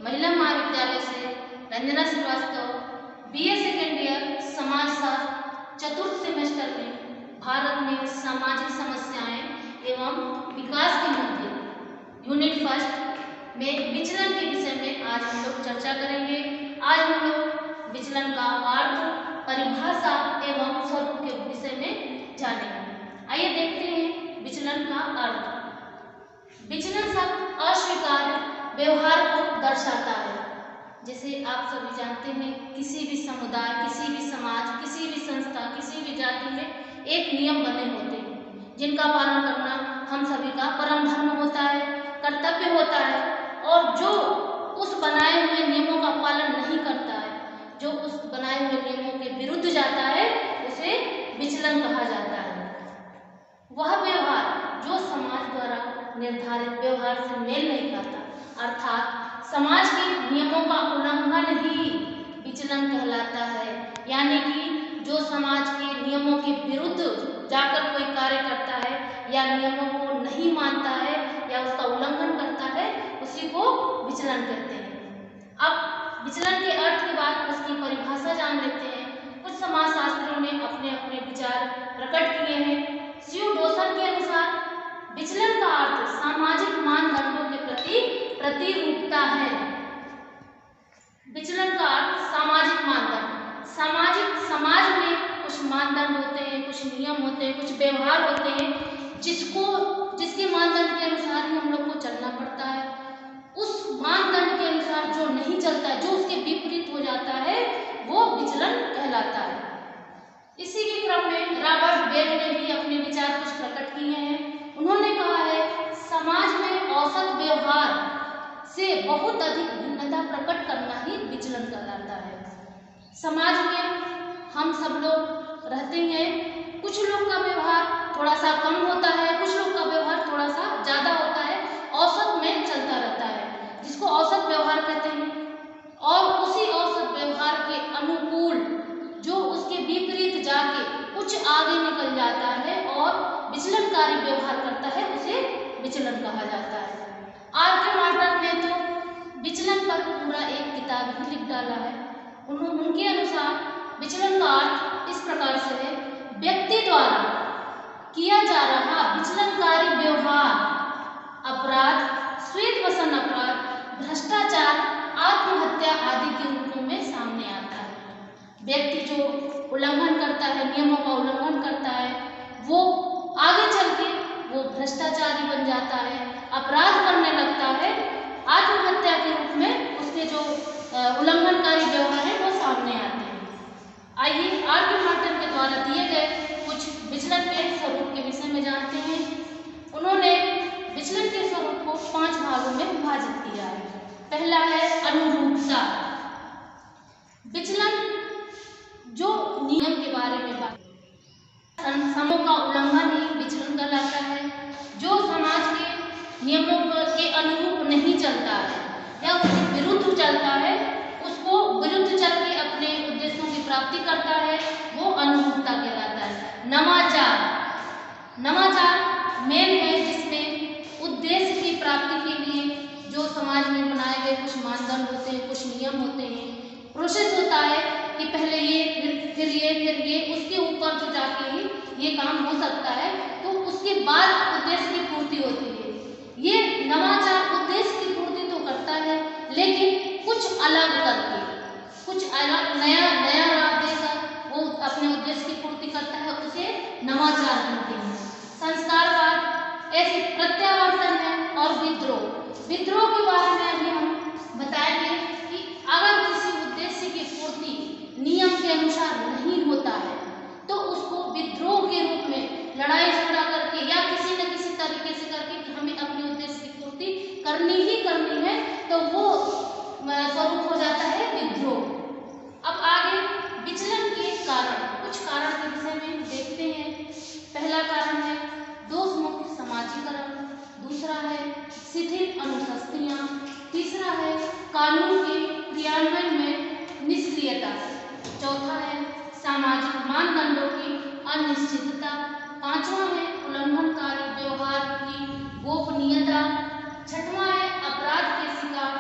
महिला महाविद्यालय से Ranjana Srivastava, BA second year समाजशास्त्र, चतुर्थ सेमेस्टर में भारत में सामाजिक समस्याएं एवं विकास के मुद्दे, यूनिट फर्स्ट में विचलन के विषय में आज हम लोग चर्चा करेंगे। आज हम लोग विचलन का अर्थ, परिभाषा एवं स्वरूप के विषय में जानेंगे। आइए देखते हैं विचलन का अर्थ। विचलन शब्द अस्वीकार्य व्यवहार को दर्शाता है। जैसे आप सभी जानते हैं, किसी भी समुदाय, किसी भी समाज, किसी भी संस्था, किसी भी जाति में एक नियम बने होते हैं जिनका पालन करना हम सभी का परम धर्म होता है, कर्तव्य होता है। और जो उस बनाए हुए नियमों का पालन नहीं करता है, जो उस बनाए हुए नियमों के विरुद्ध जाता है, उसे विचलन कहा जाता है। वह व्यवहार जो समाज द्वारा निर्धारित व्यवहार से मेल नहीं खाता, अर्थात समाज के नियमों का उल्लंघन ही विचलन कहलाता है। यानी कि जो समाज के नियमों के विरुद्ध जाकर कोई कार्य करता है या नियमों को नहीं मानता है या उसका उल्लंघन करता है, उसी को विचलन कहते हैं। अब विचलन के अर्थ के बाद उसकी परिभाषा जान लेते हैं। कुछ समाजशास्त्रियों ने अपने अपने विचार प्रकट किए हैं। सीयू डोसन के अनुसार विचलन का अर्थ सामाजिक मानदंडों के प्रति प्रतिरूपता है। विचलन का अर्थ सामाजिक मानदंड। समाज में कुछ मानदंड होते हैं, कुछ नियम होते हैं, कुछ व्यवहार होते हैं जिसके मानदंड के अनुसार ही हम लोग को चलना पड़ता है। उस मानदंड के अनुसार जो नहीं चलता है, जो उसके विपरीत हो जाता है, वो विचलन कहलाता है। इसी के क्रम में रॉबर्ट बेल ने भी अपने विचार कुछ प्रकट किए हैं। उन्होंने कहा है, समाज में औसत व्यवहार से बहुत अधिक भिन्नता प्रकट करना ही विचलन कहलाता है। समाज में हम सब लोग रहते हैं, कुछ लोग का व्यवहार थोड़ा सा कम होता है, कुछ लोग का व्यवहार थोड़ा सा ज़्यादा होता है, औसत में चलता रहता है, जिसको औसत व्यवहार कहते हैं। और उसी औसत व्यवहार के अनुकूल जो उसके विपरीत जाके कुछ आगे निकल जाता है और विचलनकारी व्यवहार करता है, उसे विचलन कहा जाता है। आर.के. मार्टन ने तो विचलन पर पूरा एक किताब ही लिख डाला है। उनके अनुसार विचलन का अर्थ इस प्रकार से है, व्यक्ति द्वारा किया जा रहा विचलनकारी व्यवहार अपराध, श्वेत-वसन अपराध, भ्रष्टाचार, आत्महत्या आदि के रूपों में सामने आता है। व्यक्ति जो उल्लंघन करता है, नियमों का उल्लंघन करता है, वो आगे चल के वो भ्रष्टाचारी बन जाता है, अपराध करने लगता है, आत्महत्या के रूप में उसके जो उल्लंघनकारी व्यवहार है वो सामने आते हैं। आइए आर.के. मार्टन के द्वारा दिए गए कुछ विचलन के स्वरूप के विषय में जानते हैं। उन्होंने विचलन के स्वरूप को 5 भागों में विभाजित किया है। पहला है अनुरूपता। विचलन जो नियम के बारे में बात, समूह का उल्लंघन ही विचलन कहलाता है। जो समाज के नियमों के अनुरूप नहीं चलता है या उसके विरुद्ध चलता है, उसको विरुद्ध चल के अपने उद्देश्यों की प्राप्ति करता है, वो अनुरूपता कहलाता है। नवाचार मेन है, जिसमें उद्देश्य की प्राप्ति के लिए जो समाज में बनाए गए कुछ मानदंड होते हैं, कुछ नियम होते हैं, प्रोसेस होता है कि पहले ये फिर ये, उसके ऊपर तो जाके ही ये काम हो सकता है, तो उसके बाद उद्देश्य की पूर्ति होती है। ये नवाचार उद्देश्य की पूर्ति तो करता है, लेकिन कुछ अलग करके, कुछ अलग नया राह देकर वो अपने उद्देश्य की पूर्ति करता है, उसे नवाचार कहते हैं। संस्कारवाद ऐसे प्रत्यावर्तन है। और विद्रोह के बारे में अभी हम बताएंगे कि अगर किसी उद्देश्य की पूर्ति नियम के अनुसार नहीं होता है, तो उसको विद्रोह के रूप में लड़ाई झगड़ा करके या किसी न किसी तरीके से करके कि हमें अपने उद्देश्य की पूर्ति करनी ही करनी है, तो वो स्वरूप हो जाता है विद्रोह। अब आगे विचलन के कारण, कुछ कारण के विषय में देखते हैं। पहला कारण है दोषमुक्त समाजीकरण, दूसरा है शिथिल अनुशासनियाँ, तीसरा है कानून के क्रियान्वयन में निष्क्रियता, चौथा है सामाजिक मानदंडों की अनिश्चितता, पांचवा है उल्लंघनकारी व्यवहार की गोपनीयता, छठवां है अपराध के शिकार